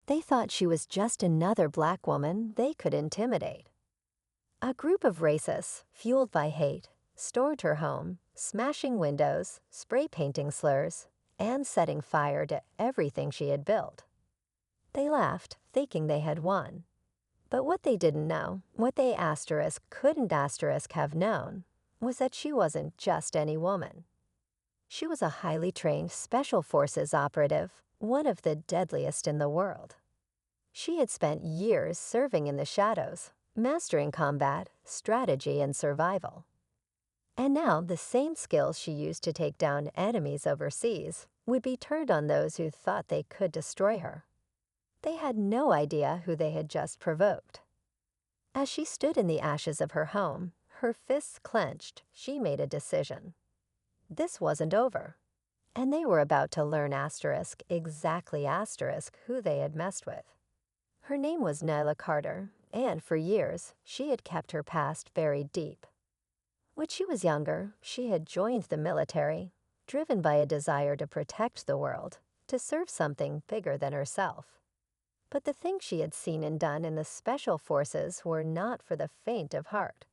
They thought she was just another black woman they could intimidate. A group of racists, fueled by hate, stormed her home, smashing windows, spray painting slurs, and setting fire to everything she had built. They laughed, thinking they had won. But what they didn't know, what they couldn't have known, was that she wasn't just any woman. She was a highly trained Special Forces operative, one of the deadliest in the world. She had spent years serving in the shadows, mastering combat, strategy, and survival. And now the same skills she used to take down enemies overseas would be turned on those who thought they could destroy her. They had no idea who they had just provoked. As she stood in the ashes of her home, her fists clenched, she made a decision. This wasn't over. And they were about to learn exactly who they had messed with. Her name was Nyla Carter, and for years, she had kept her past buried deep. When she was younger, she had joined the military, driven by a desire to protect the world, to serve something bigger than herself. But the things she had seen and done in the Special Forces were not for the faint of heart.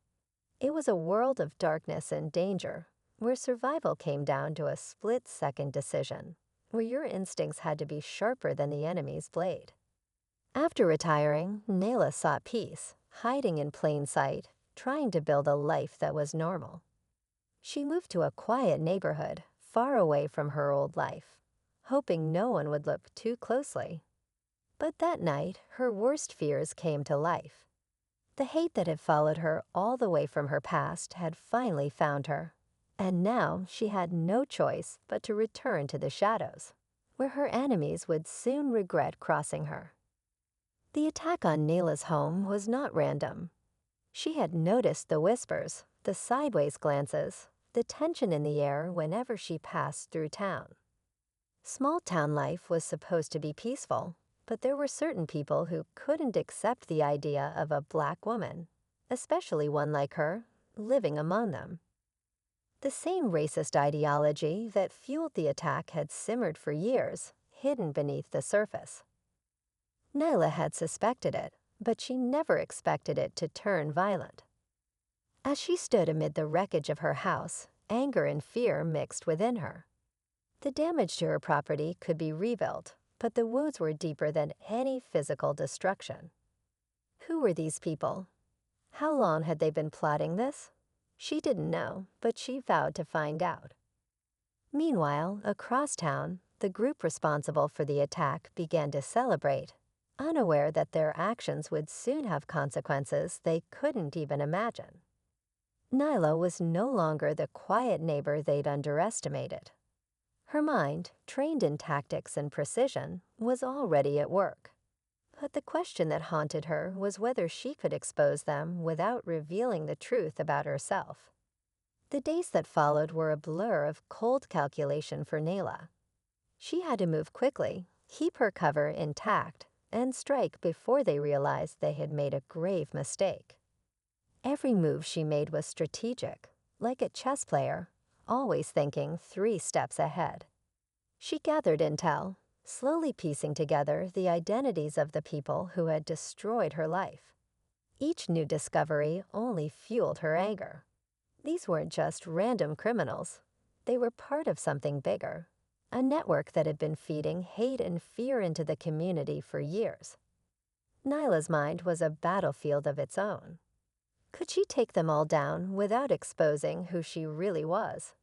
It was a world of darkness and danger, where survival came down to a split-second decision, where your instincts had to be sharper than the enemy's blade. After retiring, Nayla sought peace, hiding in plain sight, trying to build a life that was normal. She moved to a quiet neighborhood, far away from her old life, hoping no one would look too closely. But that night, her worst fears came to life. The hate that had followed her all the way from her past had finally found her, and now she had no choice but to return to the shadows, where her enemies would soon regret crossing her. The attack on Nayla's home was not random. She had noticed the whispers, the sideways glances, the tension in the air whenever she passed through town. Small town life was supposed to be peaceful, but there were certain people who couldn't accept the idea of a black woman, especially one like her, living among them. The same racist ideology that fueled the attack had simmered for years, hidden beneath the surface. Nyla had suspected it, but she never expected it to turn violent. As she stood amid the wreckage of her house, anger and fear mixed within her. The damage to her property could be rebuilt, but the wounds were deeper than any physical destruction. Who were these people? How long had they been plotting this? She didn't know, but she vowed to find out. Meanwhile, across town, the group responsible for the attack began to celebrate, unaware that their actions would soon have consequences they couldn't even imagine. Nyla was no longer the quiet neighbor they'd underestimated. Her mind, trained in tactics and precision, was already at work. But the question that haunted her was whether she could expose them without revealing the truth about herself. The days that followed were a blur of cold calculation for Nayla. She had to move quickly, keep her cover intact, and strike before they realized they had made a grave mistake. Every move she made was strategic, like a chess player, always thinking 3 steps ahead. She gathered intel, slowly piecing together the identities of the people who had destroyed her life. Each new discovery only fueled her anger. These weren't just random criminals. They were part of something bigger, a network that had been feeding hate and fear into the community for years. Nyla's mind was a battlefield of its own. Could she take them all down without exposing who she really was?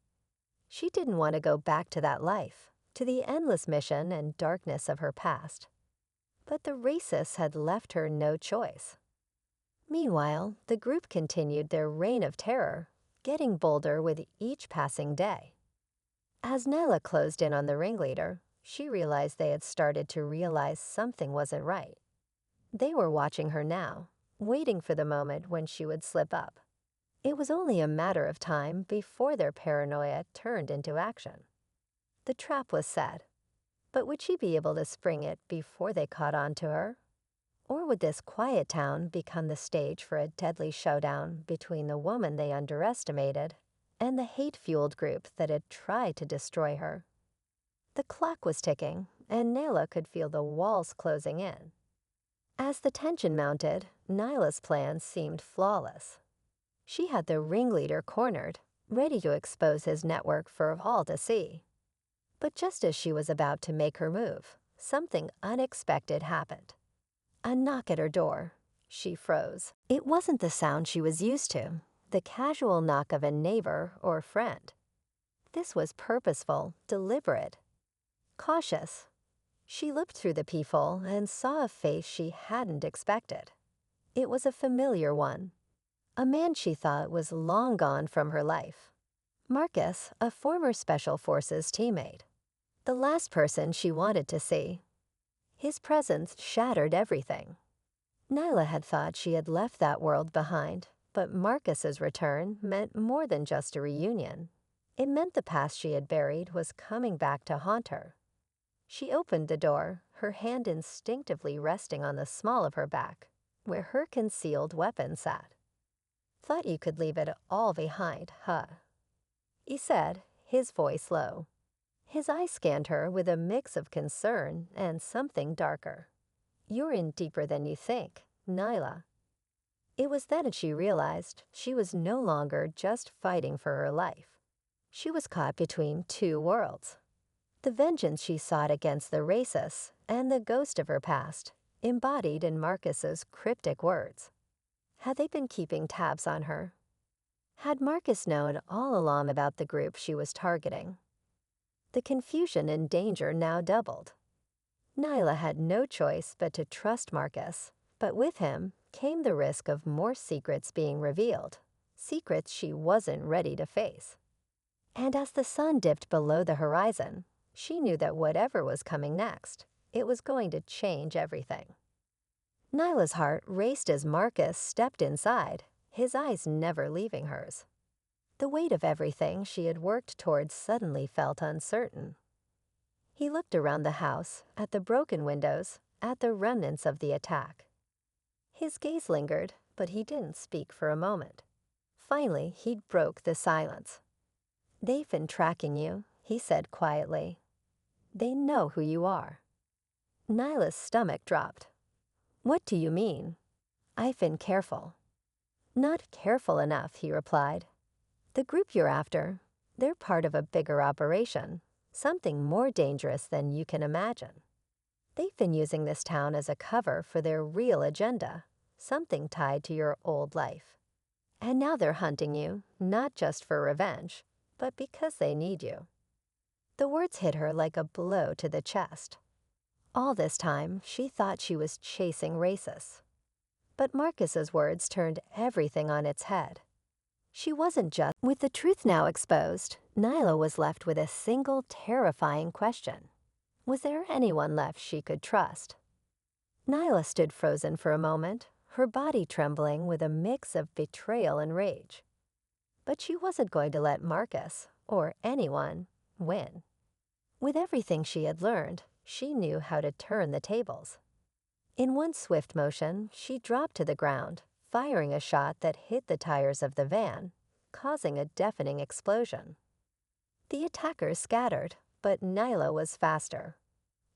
She didn't want to go back to that life, to the endless mission and darkness of her past. But the racists had left her no choice. Meanwhile, the group continued their reign of terror, getting bolder with each passing day. As Nyla closed in on the ringleader, she realized they had started to realize something wasn't right. They were watching her now, waiting for the moment when she would slip up. It was only a matter of time before their paranoia turned into action. The trap was set, but would she be able to spring it before they caught on to her? Or would this quiet town become the stage for a deadly showdown between the woman they underestimated and the hate-fueled group that had tried to destroy her? The clock was ticking, and Nayla could feel the walls closing in. As the tension mounted, Nyla's plan seemed flawless. She had the ringleader cornered, ready to expose his network for all to see. But just as she was about to make her move, something unexpected happened. A knock at her door. She froze. It wasn't the sound she was used to, the casual knock of a neighbor or friend. This was purposeful, deliberate, cautious. She looked through the peephole and saw a face she hadn't expected. It was a familiar one. A man she thought was long gone from her life. Marcus, a former Special Forces teammate. The last person she wanted to see. His presence shattered everything. Nyla had thought she had left that world behind, but Marcus's return meant more than just a reunion. It meant the past she had buried was coming back to haunt her. She opened the door, her hand instinctively resting on the small of her back, where her concealed weapon sat. "Thought you could leave it all behind, huh?" he said, his voice low. His eyes scanned her with a mix of concern and something darker. "You're in deeper than you think, Nyla." It was then she realized she was no longer just fighting for her life. She was caught between two worlds. The vengeance she sought against the racists and the ghost of her past, embodied in Marcus's cryptic words. Had they been keeping tabs on her? Had Marcus known all along about the group she was targeting? The confusion and danger now doubled. Nyla had no choice but to trust Marcus, but with him came the risk of more secrets being revealed, secrets she wasn't ready to face. And as the sun dipped below the horizon, she knew that whatever was coming next, it was going to change everything. Nyla's heart raced as Marcus stepped inside, his eyes never leaving hers. The weight of everything she had worked towards suddenly felt uncertain. He looked around the house, at the broken windows, at the remnants of the attack. His gaze lingered, but he didn't speak for a moment. Finally, he broke the silence. "They've been tracking you," he said quietly. "They know who you are." Nyla's stomach dropped. "What do you mean?" "I've been careful." "Not careful enough," he replied. "The group you're after, they're part of a bigger operation, something more dangerous than you can imagine. They've been using this town as a cover for their real agenda, something tied to your old life. And now they're hunting you, not just for revenge, but because they need you." The words hit her like a blow to the chest. All this time, she thought she was chasing racists. But Marcus's words turned everything on its head. She wasn't just. With the truth now exposed, Nyla was left with a single terrifying question. Was there anyone left she could trust? Nyla stood frozen for a moment, her body trembling with a mix of betrayal and rage. But she wasn't going to let Marcus, or anyone, win. With everything she had learned, she knew how to turn the tables. In one swift motion, she dropped to the ground, firing a shot that hit the tires of the van, causing a deafening explosion. The attackers scattered, but Nyla was faster.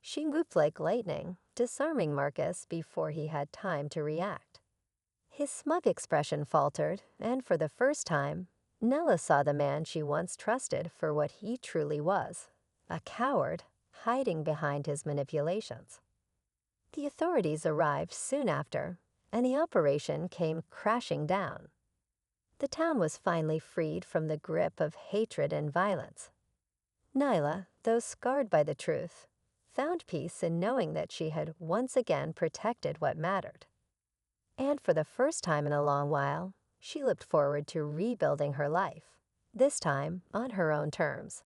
She moved like lightning, disarming Marcus before he had time to react. His smug expression faltered, and for the first time, Nyla saw the man she once trusted for what he truly was, a coward hiding behind his manipulations. The authorities arrived soon after, and the operation came crashing down. The town was finally freed from the grip of hatred and violence. Nyla, though scarred by the truth, found peace in knowing that she had once again protected what mattered. And for the first time in a long while, she looked forward to rebuilding her life, this time on her own terms.